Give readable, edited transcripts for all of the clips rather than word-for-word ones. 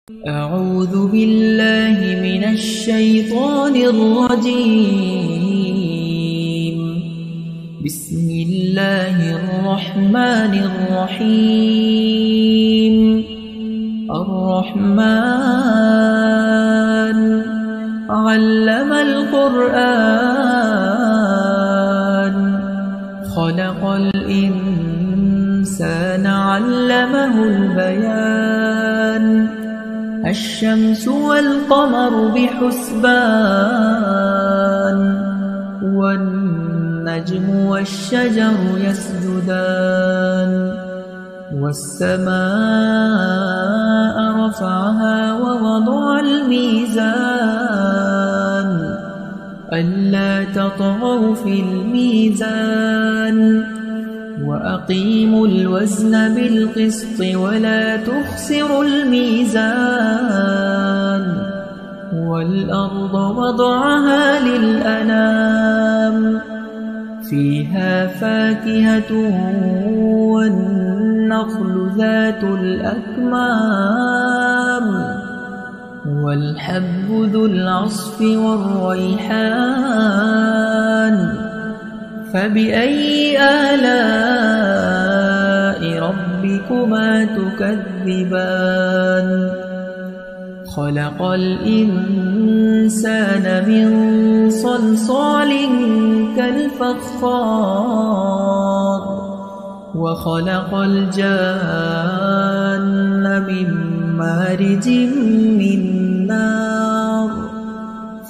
أعوذ بالله من الشيطان الرجيم. بسم الله الرحمن الرحيم. الرحمن علم القرآن خلق الإنسان علمه البيان الشمس والقمر بحسبان والنجم والشجر يسجدان والسماء رفعها ووضع الميزان ألا تطغوا في الميزان وأقيموا الوزن بالقسط ولا تخسروا الميزان والأرض وضعها للأنام فيها فاكهة والنخل ذات الأكمام والحب ذو العصف والريحان فبأي آلاء ربكما تكذبان خلق الإنسان من صلصال كالفخار وخلق الجان من مارج من نار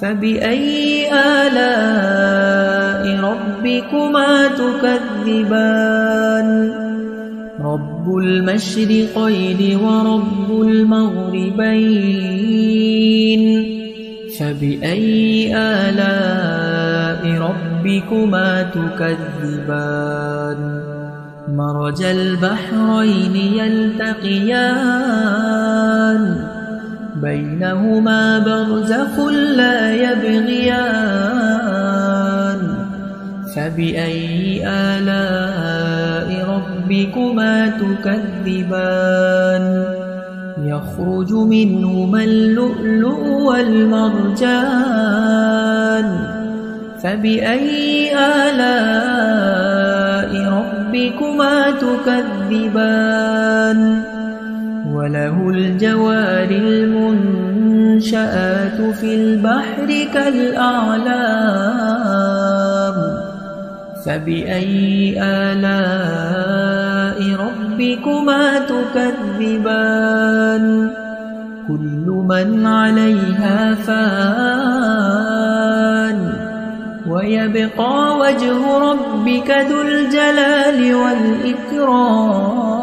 فبأي آلاء ربكما تكذبان رب المشرقين ورب المغربين فبأي آلاء ربكما تكذبان مرج البحرين يلتقيان بينهما برزخ لا يبغيان فبأي آلاء ربكما تكذبان يخرج منهما اللؤلؤ والمرجان فبأي آلاء ربكما تكذبان وله الجوار المنشآت في البحر كالأعلام فبأي آلاء ربكما تكذبان كل من عليها فان ويبقى وجه ربك ذو الجلال والإكرام